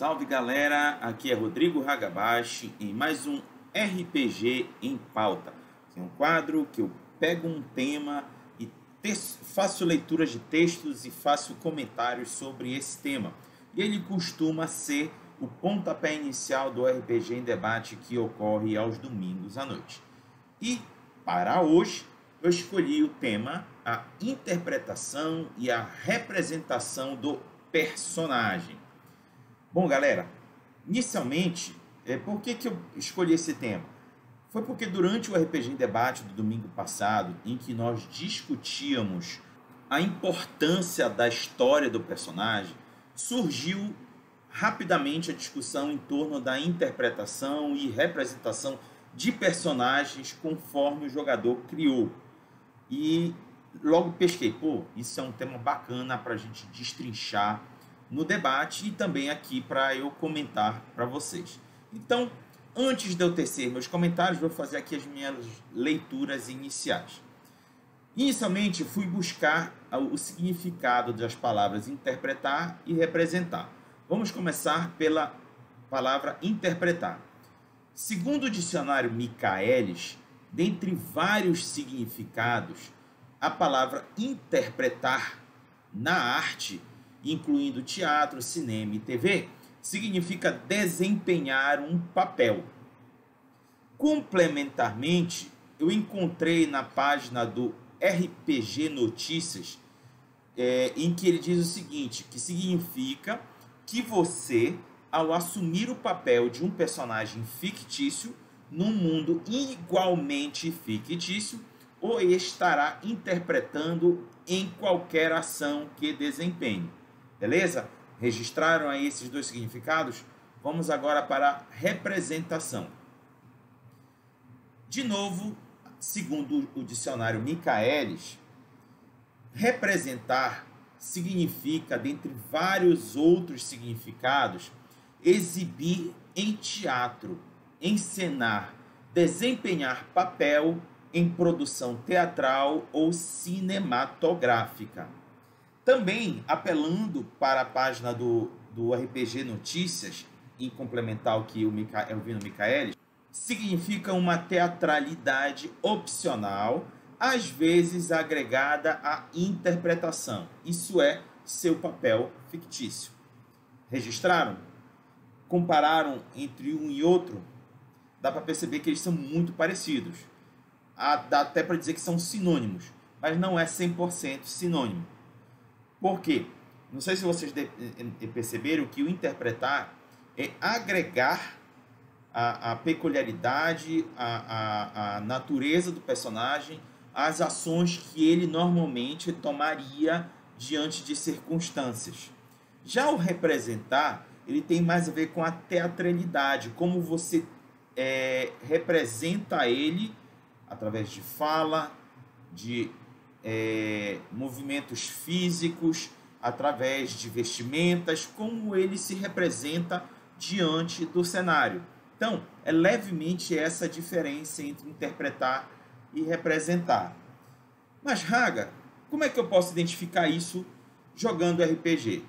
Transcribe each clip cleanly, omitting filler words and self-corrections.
Salve galera, aqui é Rodrigo Hagabashi em mais um RPG em Pauta. É um quadro que eu pego um tema e faço leituras de textos e faço comentários sobre esse tema. E ele costuma ser o pontapé inicial do RPG em debate que ocorre aos domingos à noite. E para hoje eu escolhi o tema a interpretação e a representação do personagem. Bom, galera, inicialmente, por que eu escolhi esse tema? Foi porque durante o RPG em Debate do domingo passado, em que nós discutíamos a importância da história do personagem, surgiu rapidamente a discussão em torno da interpretação e representação de personagens conforme o jogador criou. E logo pesquei, isso é um tema bacana para a gente destrinchar no debate e também aqui para eu comentar para vocês. Então, antes de eu tecer meus comentários, vou fazer aqui as minhas leituras iniciais. Inicialmente, fui buscar o significado das palavras interpretar e representar. Vamos começar pela palavra interpretar. Segundo o dicionário Michaelis, dentre vários significados, a palavra interpretar na arte, incluindo teatro, cinema e TV, significa desempenhar um papel. Complementarmente, eu encontrei na página do RPG Notícias, em que ele diz o seguinte, que significa que você, ao assumir o papel de um personagem fictício, num mundo igualmente fictício, o estará interpretando em qualquer ação que desempenhe. Beleza? Registraram aí esses dois significados? Vamos agora para a representação. De novo, segundo o dicionário Michaelis, representar significa, dentre vários outros significados, exibir em teatro, encenar, desempenhar papel em produção teatral ou cinematográfica. Também, apelando para a página do RPG Notícias, em complementar o que eu vi no Michaelis, significa uma teatralidade opcional, às vezes agregada à interpretação. Isso é seu papel fictício. Registraram? Compararam entre um e outro? Dá para perceber que eles são muito parecidos. Dá até para dizer que são sinônimos, mas não é 100% sinônimo. Por quê? Não sei se vocês perceberam que o interpretar é agregar a peculiaridade, a natureza do personagem, às ações que ele normalmente tomaria diante de circunstâncias. Já o representar, ele tem mais a ver com a teatralidade, como você representa ele através de fala, de movimentos físicos, através de vestimentas, como ele se representa diante do cenário. Então, é levemente essa diferença entre interpretar e representar. Mas, Haga, como é que eu posso identificar isso jogando RPG?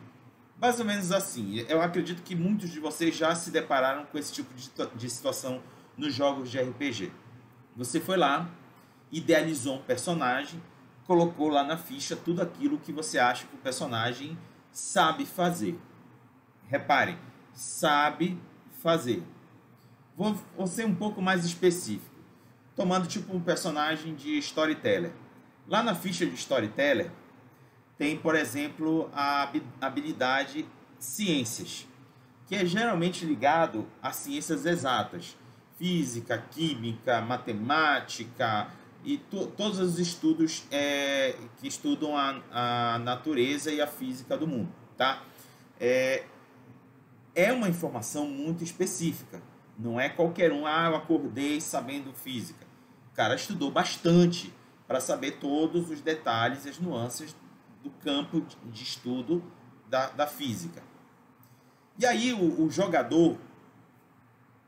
Mais ou menos assim. Eu acredito que muitos de vocês já se depararam com esse tipo de situação nos jogos de RPG. Você foi lá, idealizou um personagem, colocou lá na ficha tudo aquilo que você acha que o personagem sabe fazer. Reparem, sabe fazer. Vou ser um pouco mais específico, tomando tipo um personagem de Storyteller. Lá na ficha de Storyteller tem, por exemplo, a habilidade Ciências, que é geralmente ligado a ciências exatas, física, química, matemática e todos os estudos que estudam a natureza e a física do mundo, tá? É uma informação muito específica. Não é qualquer um, eu acordei sabendo física. O cara estudou bastante para saber todos os detalhes e as nuances do campo de estudo da física. E aí o jogador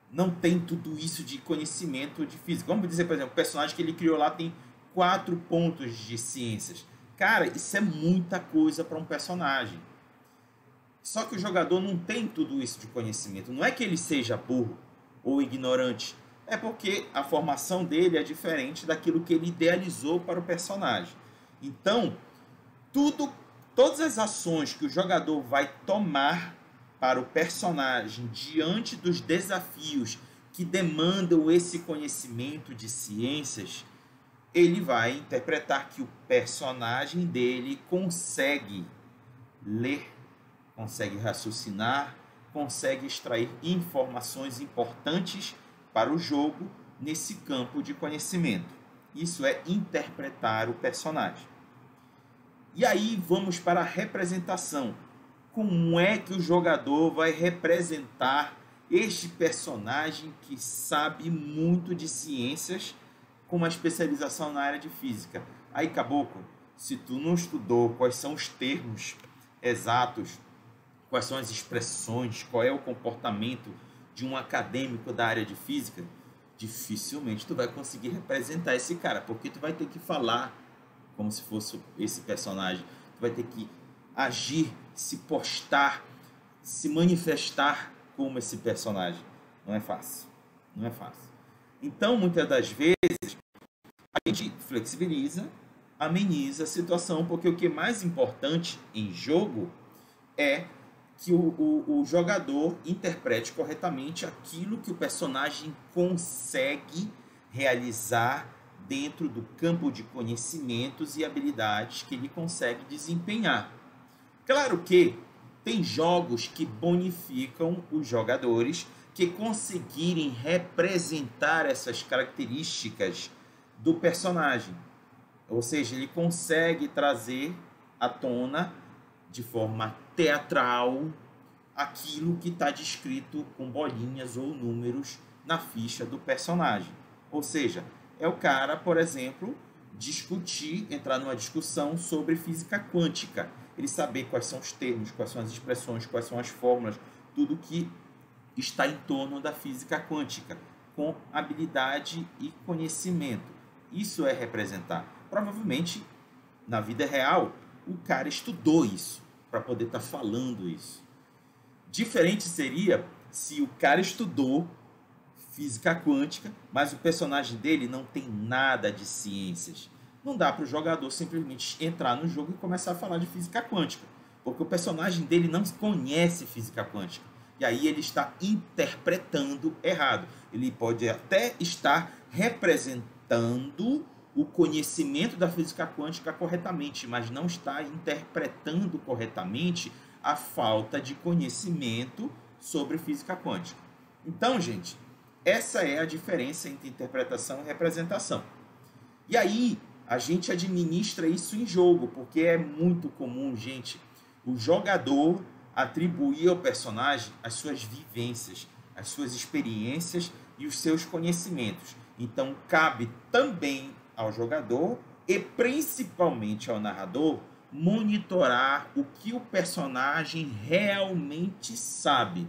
não tem tudo isso de conhecimento de física. Vamos dizer, por exemplo, o personagem que ele criou lá tem 4 pontos de ciências. Cara, isso é muita coisa para um personagem. Só que o jogador não tem tudo isso de conhecimento. Não é que ele seja burro ou ignorante. É porque a formação dele é diferente daquilo que ele idealizou para o personagem. Então, todas as ações que o jogador vai tomar para o personagem diante dos desafios que demandam esse conhecimento de ciências, ele vai interpretar que o personagem dele consegue ler, consegue raciocinar, consegue extrair informações importantes para o jogo nesse campo de conhecimento. Isso é interpretar o personagem. E aí vamos para a representação. Como é que o jogador vai representar este personagem que sabe muito de ciências com uma especialização na área de física? Aí, caboclo, se tu não estudou quais são os termos exatos, quais são as expressões, qual é o comportamento de um acadêmico da área de física, dificilmente tu vai conseguir representar esse cara, porque tu vai ter que falar como se fosse esse personagem, tu vai ter que agir, se postar, se manifestar como esse personagem. Não é fácil, não é fácil. Então, muitas das vezes, a gente flexibiliza, ameniza a situação, porque o que é mais importante em jogo é que o jogador interprete corretamente aquilo que o personagem consegue realizar dentro do campo de conhecimentos e habilidades que ele consegue desempenhar. Claro que tem jogos que bonificam os jogadores que conseguirem representar essas características do personagem. Ou seja, ele consegue trazer à tona de forma teatral aquilo que está descrito com bolinhas ou números na ficha do personagem. Ou seja, é o cara, por exemplo, entrar numa discussão sobre física quântica. Ele saber quais são os termos, quais são as expressões, quais são as fórmulas, tudo que está em torno da física quântica, com habilidade e conhecimento. Isso é representar. Provavelmente, na vida real, o cara estudou isso para poder estar falando isso. Diferente seria se o cara estudou física quântica, mas o personagem dele não tem nada de ciências. Não dá para o jogador simplesmente entrar no jogo e começar a falar de física quântica, porque o personagem dele não conhece física quântica. E aí ele está interpretando errado. Ele pode até estar representando o conhecimento da física quântica corretamente, mas não está interpretando corretamente a falta de conhecimento sobre física quântica. Então, gente, essa é a diferença entre interpretação e representação. E aí, a gente administra isso em jogo, porque é muito comum, gente, o jogador atribuir ao personagem as suas vivências, as suas experiências e os seus conhecimentos. Então, cabe também ao jogador e principalmente ao narrador monitorar o que o personagem realmente sabe.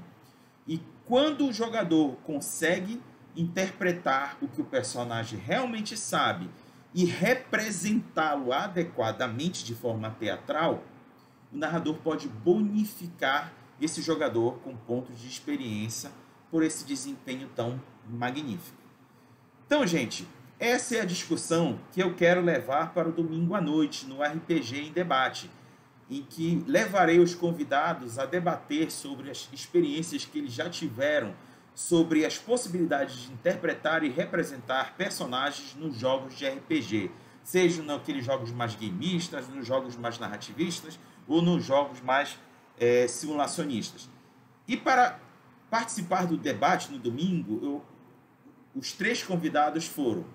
E quando o jogador consegue interpretar o que o personagem realmente sabe e representá-lo adequadamente de forma teatral, o narrador pode bonificar esse jogador com pontos de experiência por esse desempenho tão magnífico. Então, gente, essa é a discussão que eu quero levar para o domingo à noite no RPG em Debate, em que levarei os convidados a debater sobre as experiências que eles já tiveram, sobre as possibilidades de interpretar e representar personagens nos jogos de RPG, seja naqueles jogos mais gameistas, nos jogos mais narrativistas ou nos jogos mais simulacionistas. E para participar do debate no domingo, os 3 convidados foram: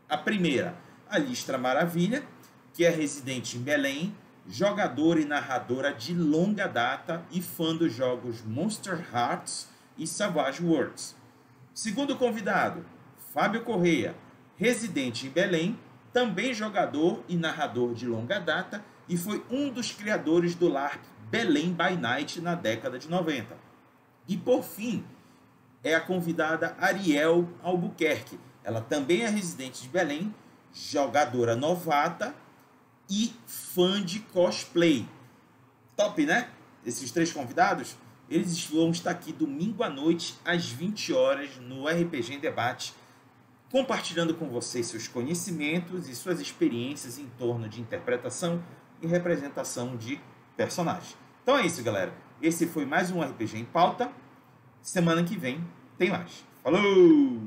a primeira, a Listra Maravilha, que é residente em Belém, jogadora e narradora de longa data e fã dos jogos Monster Hearts e Savage Worlds. Segundo convidado, Fábio Correia, residente em Belém, também jogador e narrador de longa data e foi um dos criadores do LARP Belém by Night na década de 90. E por fim, é a convidada Ariel Albuquerque. Ela também é residente de Belém, jogadora novata e fã de cosplay. Top, né? esses 3 convidados, eles vão estar aqui domingo à noite, às 20 horas, no RPG em Debate, compartilhando com vocês seus conhecimentos e suas experiências em torno de interpretação e representação de personagens. Então é isso, galera. Esse foi mais um RPG em Pauta. Semana que vem tem mais. Falou!